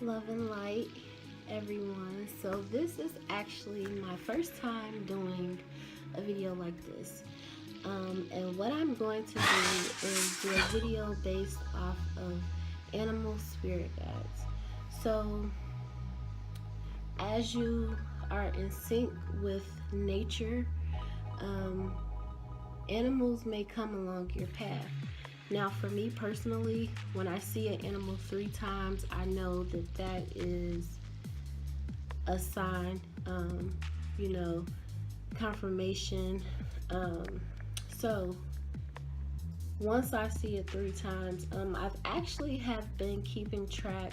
Love and light, everyone. So, this is actually my first time doing a video like this. And what I'm going to do is do a video based off of animal spirit guides. So, as you are in sync with nature, um, animals may come along your path. Now, for me personally, when I see an animal 3 times, I know that that is a sign, you know, confirmation. Um, so once I see it 3 times, I've actually have been keeping track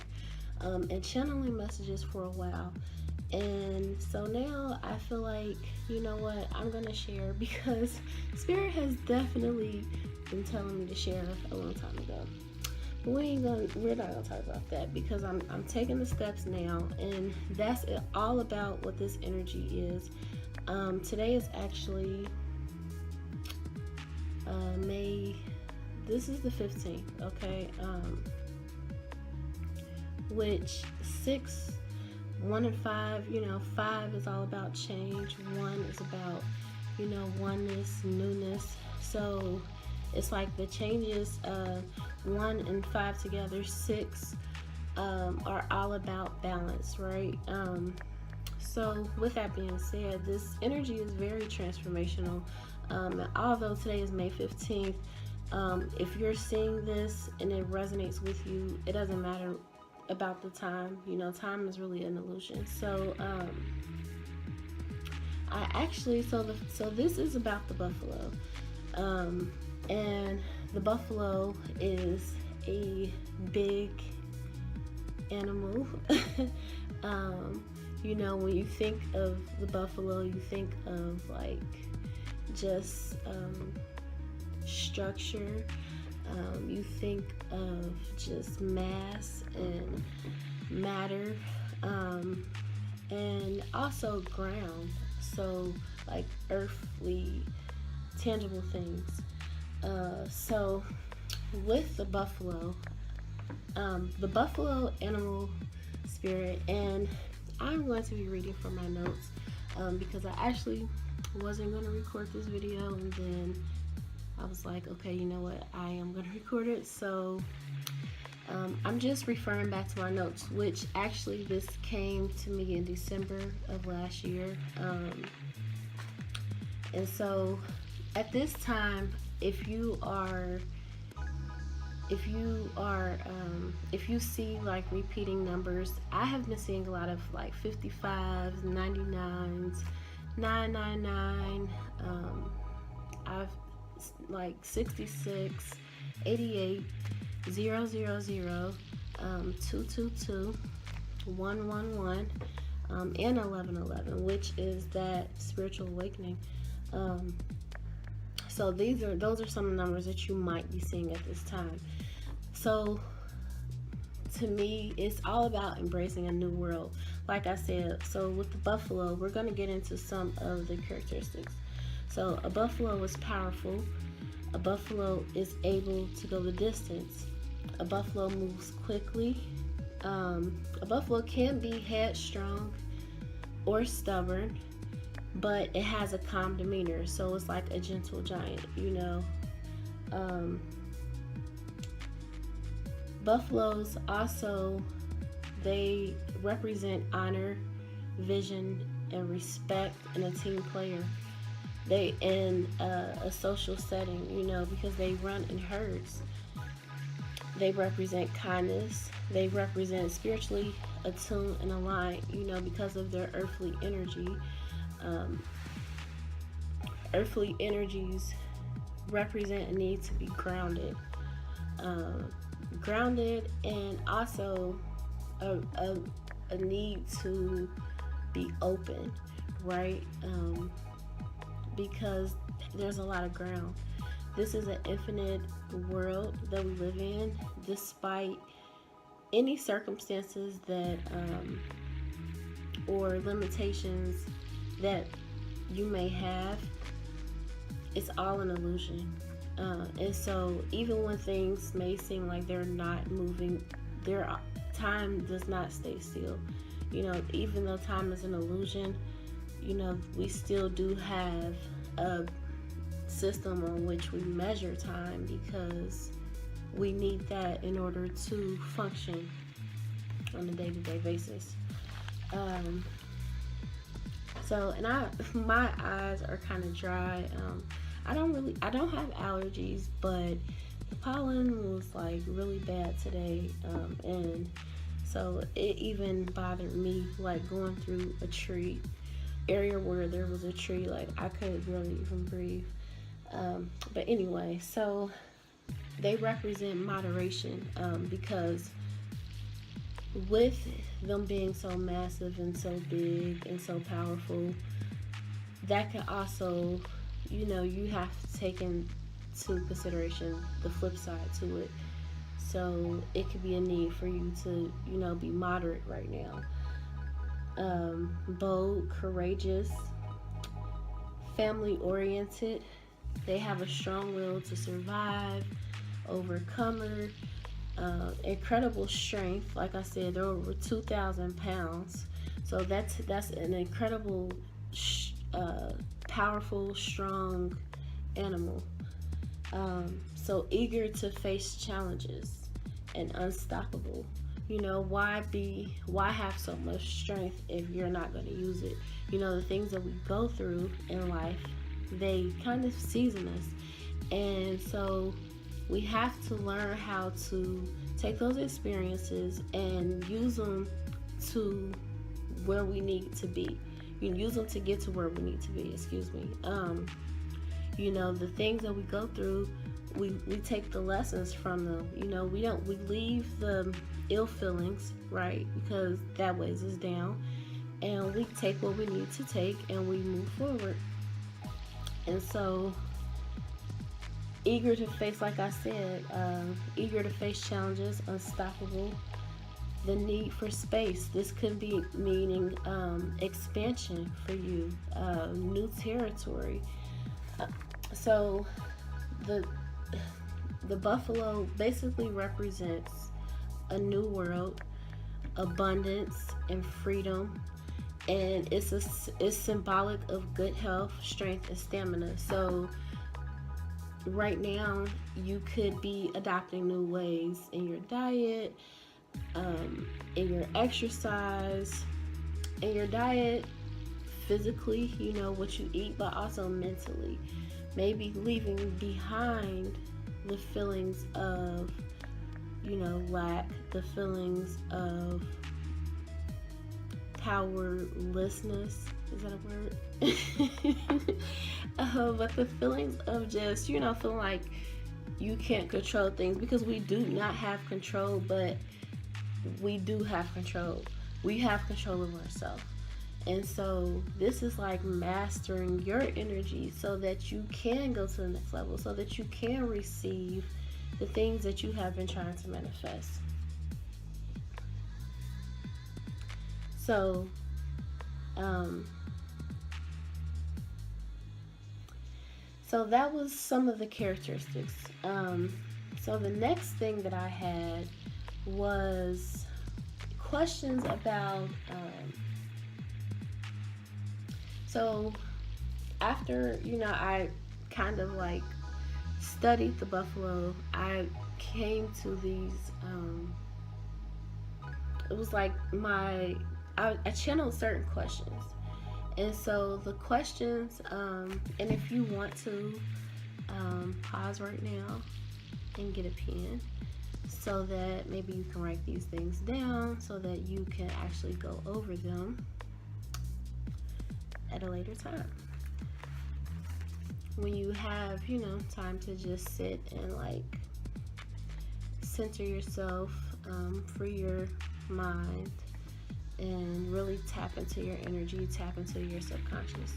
and channeling messages for a while. And so now I feel like, you know what, I'm gonna share because Spirit has definitely been telling me to share a long time ago. But we're not gonna talk about that because I'm taking the steps now, and that's all about what this energy is. Today is actually May. This is the 15th, okay? Which 1 and 5, 5 is all about change. 1 is about, oneness, newness. So it's like the changes, 1 and 5 together, 6 are all about balance, right? So with that being said, this energy is very transformational. Although today is May 15th, if you're seeing this and it resonates with you, it doesn't matter about the time. Time is really an illusion. So I actually so this is about the buffalo, and the buffalo is a big animal. When you think of the buffalo, you think of like just structure. You think of just mass and matter, and also ground. So like earthly, tangible things. So with the buffalo animal spirit, and I'm going to be reading from my notes because I actually wasn't going to record this video, and then I was like, okay, you know what, I am going to record it. So I'm just referring back to my notes, which actually this came to me in December of last year. And so at this time, if you see like repeating numbers, I have been seeing a lot of like 55s, 99s, 999. I've like 66, 88, 000, 222, 111, and 1111, which is that spiritual awakening. So those are some numbers that you might be seeing at this time. So to me, it's all about embracing a new world. Like I said, so with the buffalo, we're going to get into some of the characteristics. So a buffalo is powerful. A buffalo is able to go the distance. A buffalo moves quickly. A buffalo can be headstrong or stubborn, but it has a calm demeanor. So it's like a gentle giant, Buffaloes also, they represent honor, vision, and respect in a team player. They in a social setting, because they run in herds. They represent kindness. They represent spiritually attuned and aligned, because of their earthly energy. Earthly energies represent a need to be grounded. And also a need to be open, right? Because there's a lot of ground. This is an infinite world that we live in, despite any circumstances that or limitations that you may have. It's all an illusion. And so even when things may seem like they're not moving, time does not stay still. You know, even though time is an illusion, you know, we still do have a system on which we measure time because we need that in order to function on a day-to-day basis. My eyes are kind of dry. I don't have allergies, but the pollen was like really bad today, and so it even bothered me, like going through a tree area where there was a tree, like I couldn't really even breathe. But anyway, so they represent moderation, because with them being so massive and so big and so powerful, that can also, you know, you have to take into consideration the flip side to it. So it could be a need for you to, you know, be moderate right now. Bold, courageous, family oriented. They have a strong will to survive, overcomer, incredible strength. Like I said, they're over 2,000 pounds. So that's an incredible, powerful, strong animal. So eager to face challenges and unstoppable. You know, why have so much strength if you're not going to use it? You know, the things that we go through in life, they kind of season us. And so we have to learn how to take those experiences and use them to where we need to be. You use them to get to where we need to be, excuse me. You know, the things that we go through, we take the lessons from them. You know, we leave the ill feelings, right? Because that weighs us down. And we take what we need to take and we move forward. And so, eager to face, like I said, eager to face challenges, unstoppable. The need for space. This could be meaning expansion for you, new territory. So the buffalo basically represents a new world, abundance, and freedom. And it's symbolic of good health, strength, and stamina. So right now, you could be adopting new ways in your diet, in your exercise, in your diet, physically, you know, what you eat, but also mentally. Maybe leaving behind the feelings of, you know, lack, the feelings of powerlessness. Is that a word? But the feelings of just, you know, feeling like you can't control things, because we do not have control, but we do have control. We have control of ourselves. And so this is like mastering your energy so that you can go to the next level, so that you can receive the things that you have been trying to manifest. So, so that was some of the characteristics. So the next thing that I had was questions about, so after, you know, I kind of like studied the buffalo, I came to these, it was like I channeled certain questions. And so the questions, and if you want to pause right now and get a pen so that maybe you can write these things down so that you can actually go over them at a later time. When you have, you know, time to just sit and like center yourself, free your mind, and really tap into your energy, tap into your subconscious.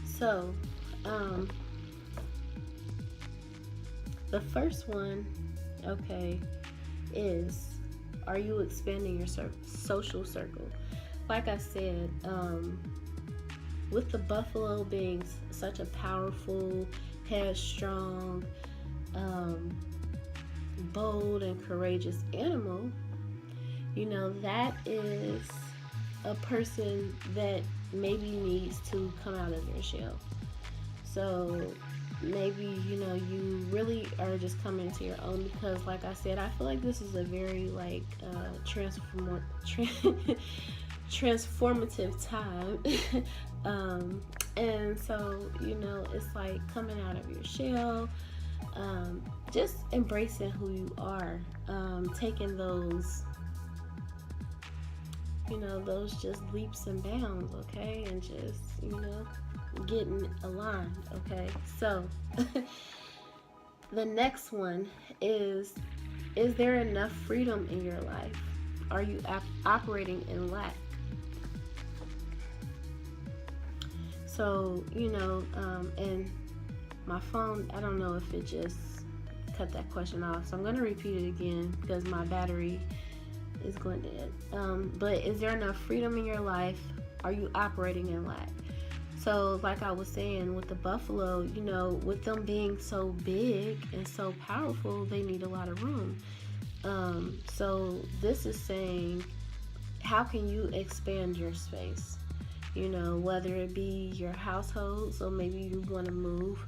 So, the first one, okay, is, are you expanding your social circle? Like I said, with the buffalo being such a powerful, headstrong, bold and courageous animal, that is a person that maybe needs to come out of their shell. So maybe, you really are just coming to your own, because like I said, I feel like this is a very like transformative time. And so, it's like coming out of your shell, just embracing who you are, taking those, those just leaps and bounds, okay? And just, getting aligned, okay? So, the next one is there enough freedom in your life? Are you operating in lack? So, and my phone, I don't know if it just cut that question off. So I'm going to repeat it again because my battery is going dead. But is there enough freedom in your life? Are you operating in lack? So like I was saying with the buffalo, with them being so big and so powerful, they need a lot of room. So this is saying, how can you expand your space? Whether it be your household, so maybe you want to move,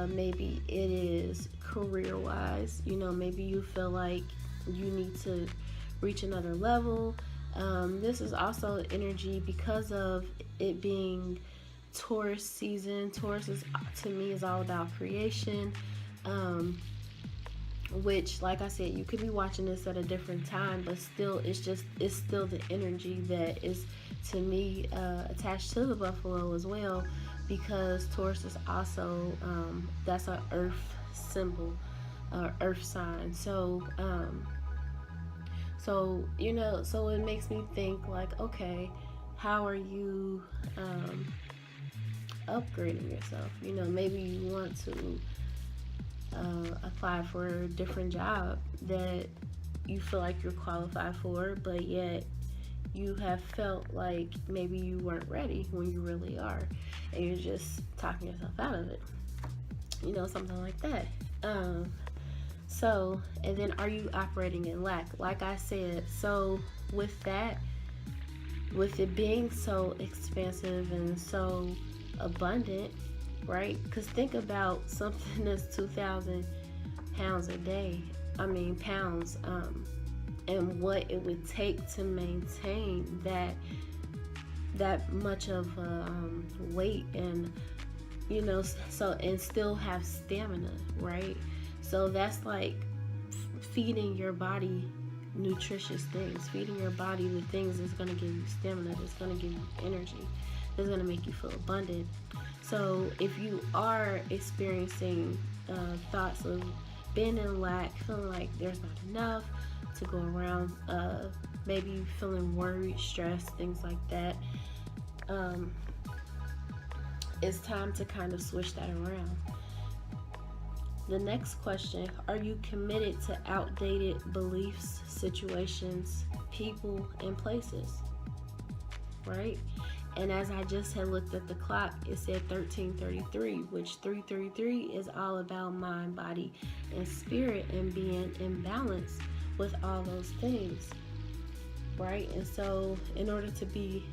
maybe it is career-wise, maybe you feel like you need to reach another level. This is also energy because of it being Taurus season. Taurus to me is all about creation, which, like I said, you could be watching this at a different time, but still it's still the energy that is, to me, attached to the buffalo as well, because Taurus is also that's an earth symbol, earth sign. So so it makes me think like, okay, how are you upgrading yourself? Maybe you want to apply for a different job that you feel like you're qualified for, but yet you have felt like maybe you weren't ready when you really are, and you're just talking yourself out of it, something like that. So, and then are you operating in lack? Like I said, so with that, with it being so expansive and so abundant, right? Because think about something that's 2,000 pounds a day. Pounds, and what it would take to maintain that much of weight, and so, and still have stamina, right? So that's like feeding your body nutritious things, feeding your body the things that's going to give you stamina, that's going to give you energy, that's going to make you feel abundant. So if you are experiencing thoughts of being in lack, feeling like there's not enough to go around, maybe feeling worried, stressed, things like that, it's time to kind of switch that around. The next question, are you committed to outdated beliefs, situations, people, and places? Right? And as I just had looked at the clock, it said 1333, which 333 is all about mind, body, and spirit, and being in balance with all those things. Right? And so in order to be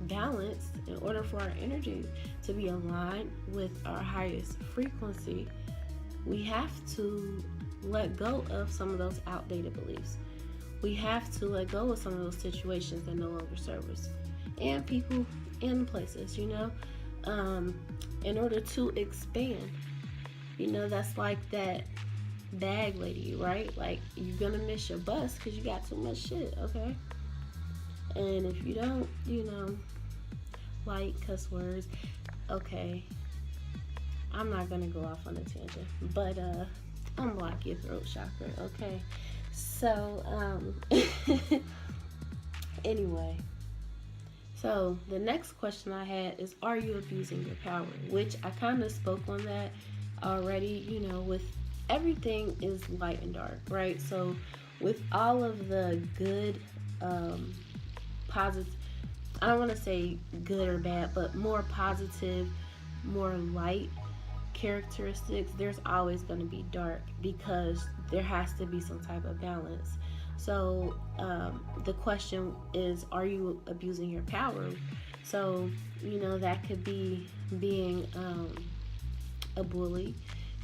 balanced, in order for our energy to be aligned with our highest frequency, we have to let go of some of those outdated beliefs. We have to let go of some of those situations that no longer serve us, and people and places, in order to expand. That's like that bag lady, right? Like, you're gonna miss your bus because you got too much shit, okay? And if you don't, like cuss words, okay, I'm not gonna go off on a tangent, but unblock your throat chakra, okay? So anyway, so the next question I had is, are you abusing your power? Which I kind of spoke on that already. With everything is light and dark, right? So with all of the good, positive, I don't want to say good or bad, but more positive, more light characteristics, there's always going to be dark, because there has to be some type of balance. So the question is, are you abusing your power? So, that could be being a bully.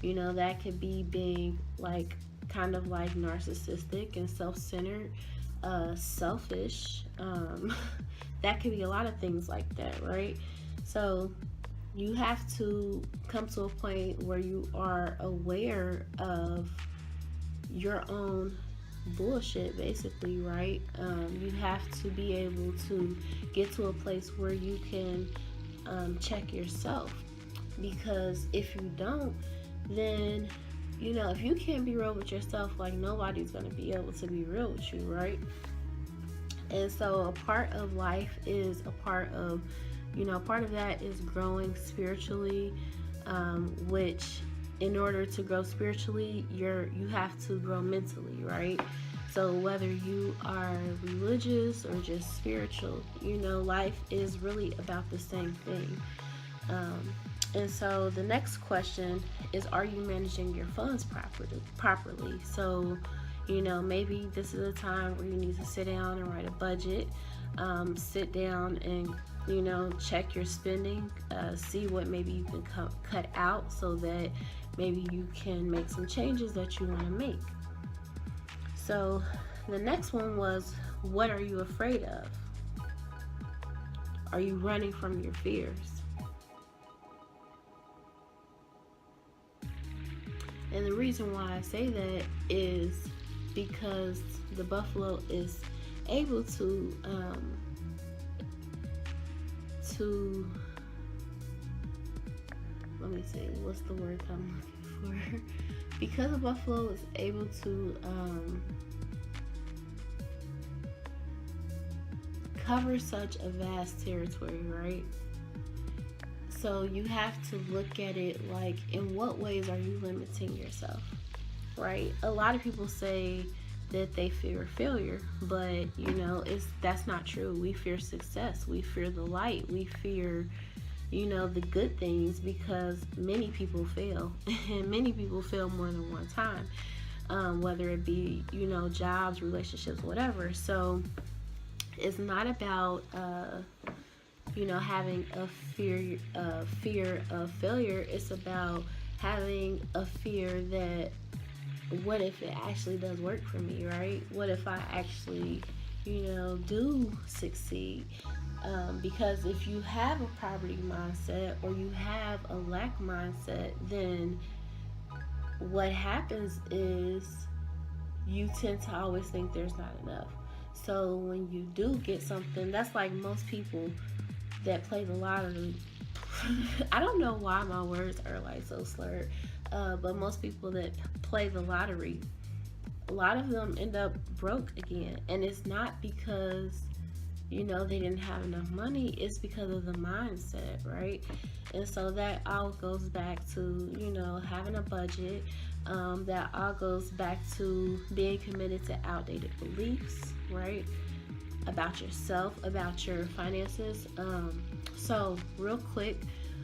That could be being like kind of like narcissistic and self-centered, selfish. That could be a lot of things like that, right? So you have to come to a point where you are aware of your own bullshit, basically, right? You have to be able to get to a place where you can check yourself, because if you don't, then if you can't be real with yourself, like, nobody's going to be able to be real with you, right? And so a part of life is part of that is growing spiritually, which, in order to grow spiritually, you have to grow mentally, right? So whether you are religious or just spiritual, life is really about the same thing. And so the next question is, are you managing your funds properly? So, maybe this is a time where you need to sit down and write a budget, sit down and, check your spending, see what maybe you can cut out, so that maybe you can make some changes that you want to make. So the next one was, what are you afraid of? Are you running from your fears? And the reason why I say that is because the buffalo is able to let me see, what's the word I'm looking for? Because the buffalo is able to cover such a vast territory, right? So you have to look at it like, in what ways are you limiting yourself, right? A lot of people say that they fear failure, but that's not true. We fear success. We fear the light. We fear, the good things, because many people fail, and many people fail more than one time, whether it be, jobs, relationships, whatever. So it's not about having a fear of failure. It's about having a fear that, what if it actually does work for me, right? What if I actually, do succeed? Because if you have a poverty mindset, or you have a lack mindset, then what happens is you tend to always think there's not enough. So when you do get something, that's like most people that play the lottery. I don't know why my words are like so slurred, but most people that play the lottery, a lot of them end up broke again. And it's not because they didn't have enough money, it's because of the mindset, right? And so that all goes back to having a budget. That all goes back to being committed to outdated beliefs, right? About yourself, about your finances. So real quick,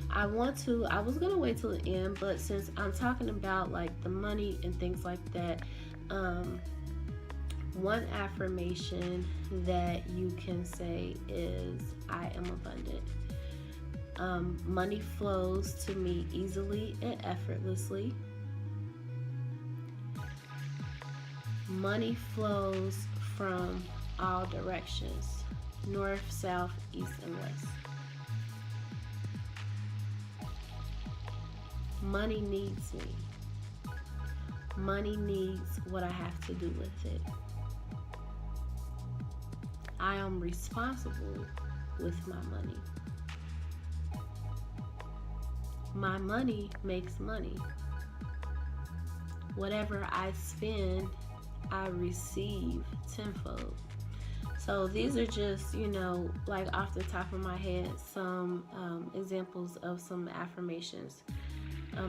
I was gonna wait till the end, but since I'm talking about like the money and things like that, one affirmation that you can say is, I am abundant. Money flows to me easily and effortlessly. Money flows from all directions, north, south, east, and west. Money needs me. Money needs what I have to do with it. I am responsible with my money. My money makes money. Whatever I spend, I receive tenfold. So these are just, like off the top of my head, some examples of some affirmations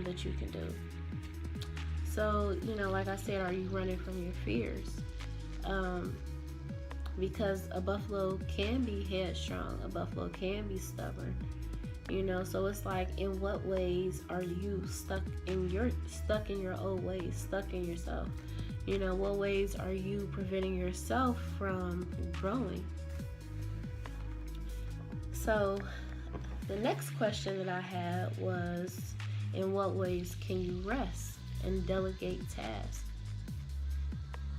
that you can do. So, like I said, are you running from your fears? Because a buffalo can be headstrong, a buffalo can be stubborn, You know, so it's like, in what ways are you stuck in your old ways, stuck in yourself? You know, what ways are you preventing yourself from growing? So the next question that I had was, in what ways can you rest and delegate tasks?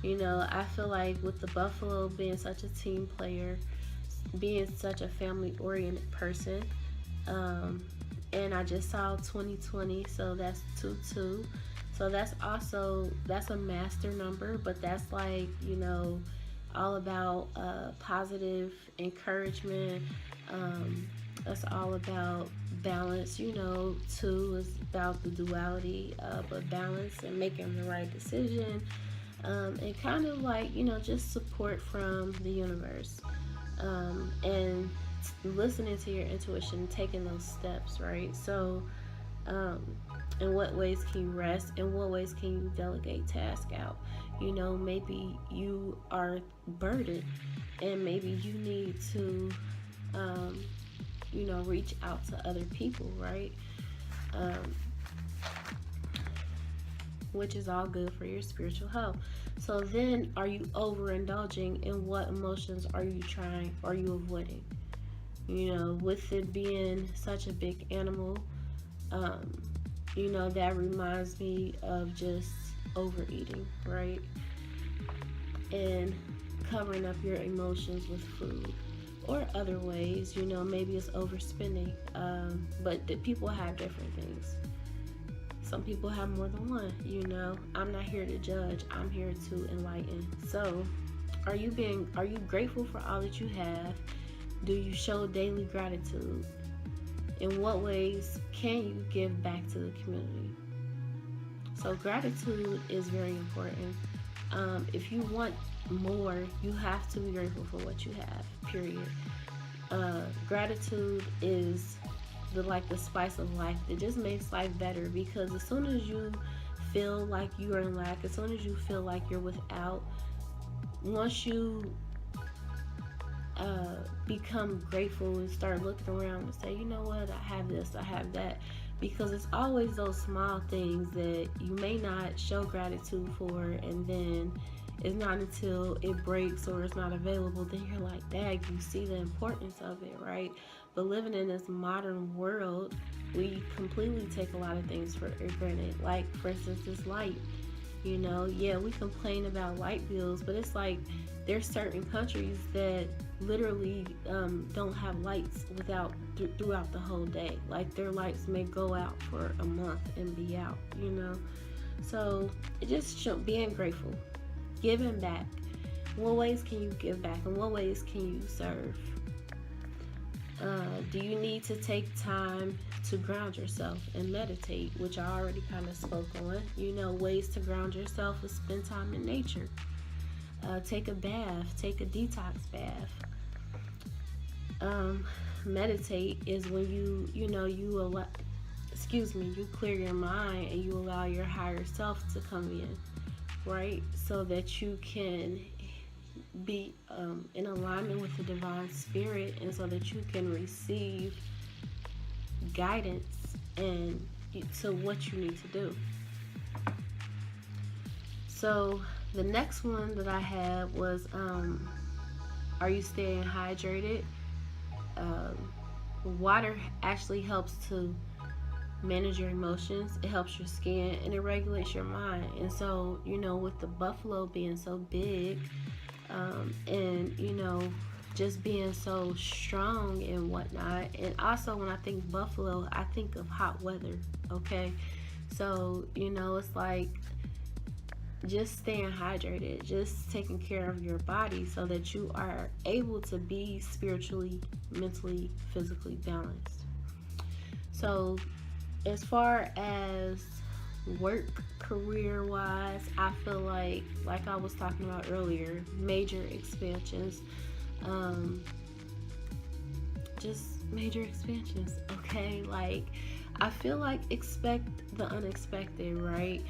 You know, I feel like with the Buffalo being such a team player, being such a family oriented person, and I just saw 2020, so that's 2-2. So that's a master number, but that's like, you know, all about positive encouragement. That's all about balance. You know, 2 is about the duality, but balance and making the right decision, and kind of like, you know, just support from the universe, and listening to your intuition, taking those steps, right? So, in what ways can you rest? In what ways can you delegate tasks out? You know, maybe you are burdened, and maybe you need to, you know, reach out to other people, right? Which is all good for your spiritual health. So then, are you overindulging? In what emotions are you avoiding? You know, with it being such a big animal, you know, that reminds me of just overeating, right? And covering up your emotions with food or other ways. You know, maybe it's overspending, but people have different things. Some people have more than one. You know, I'm not here to judge, I'm here to enlighten. So are you grateful for all that you have? Do you show daily gratitude? In what ways can you give back to the community? So gratitude is very important. If you want more, you have to be grateful for what you have, period. Gratitude is the spice of life. It just makes life better, because as soon as you feel like you are in lack, as soon as you feel like you're without, once you become grateful and start looking around and say, you know what, I have this, I have that, because it's always those small things that you may not show gratitude for, and then it's not until it breaks or it's not available, then you're like, dang, you see the importance of it, right? But living in this modern world, we completely take a lot of things for granted. Like, for instance, this light. You know, yeah, we complain about light bills, but it's like there's certain countries that literally don't have lights throughout the whole day. Like, their lights may go out for a month and be out, you know. So it just being grateful, giving back. What ways can you give back, and what ways can you serve? Do you need to take time to ground yourself and meditate, which I already kind of spoke on? You know, ways to ground yourself is spend time in nature. Take a bath, take a detox bath. Meditate is when you clear your mind and you allow your higher self to come in, right? So that you can be in alignment with the divine spirit, and so that you can receive guidance and to what you need to do. So the next one that I had was, are you staying hydrated? Water actually helps to manage your emotions. It helps your skin, and it regulates your mind. And so, you know, with the buffalo being so big, and, you know, just being so strong and whatnot. And also, when I think buffalo, I think of hot weather, okay? So, you know, it's like just staying hydrated, just taking care of your body so that you are able to be spiritually, mentally, physically balanced. So, as far as work career wise, I feel like I was talking about earlier, major expansions, just major expansions, okay? Like, I feel like expect the unexpected, right?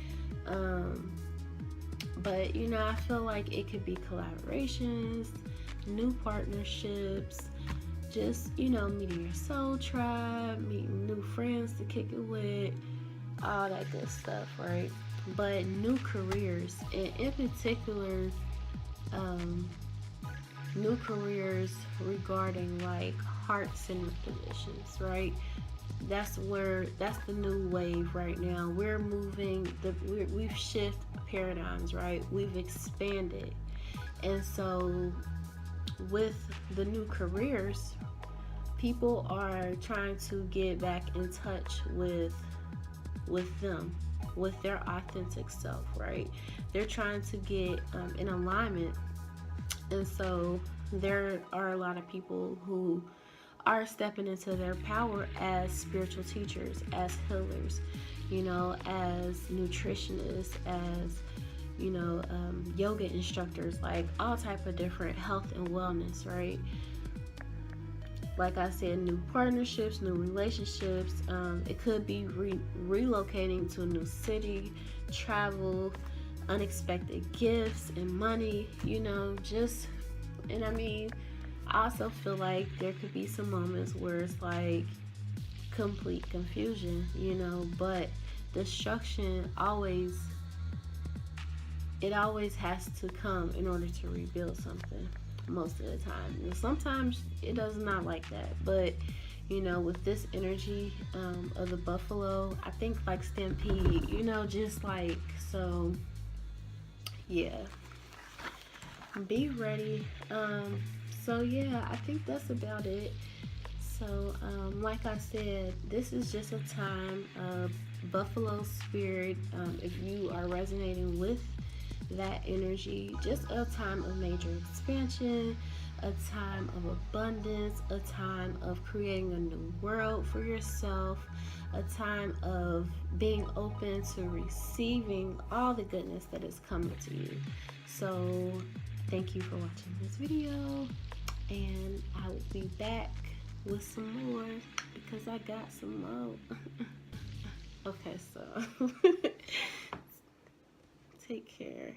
But, you know, I feel like it could be collaborations, new partnerships, just, you know, meeting your soul tribe, meeting new friends to kick it with, all that good stuff, right? But new careers, and in particular, um, new careers regarding like heart center positions, right? That's the new wave right now. We're moving we've shifted paradigms, right? We've expanded. And so with the new careers, people are trying to get back in touch with them, with their authentic self, right? They're trying to get in alignment. And so there are a lot of people who are stepping into their power as spiritual teachers, as healers, you know, as nutritionists, as, you know, yoga instructors, like all type of different health and wellness, right? Like I said, new partnerships, new relationships. It could be relocating to a new city, travel, unexpected gifts and money, you know, just, and I mean, I also feel like there could be some moments where it's like complete confusion, you know, but destruction always, it always has to come in order to rebuild something most of the time. And sometimes it does not like that, but you know, with this energy of the buffalo, I think like Stampede, you know, just like, so yeah, be ready. So yeah, I think that's about it. So like I said, this is just a time of buffalo spirit. If you are resonating with that energy, just a time of major expansion, a time of abundance, a time of creating a new world for yourself, a time of being open to receiving all the goodness that is coming to you. So thank you for watching this video, and I will be back with some more because I got some more. Okay, so take care.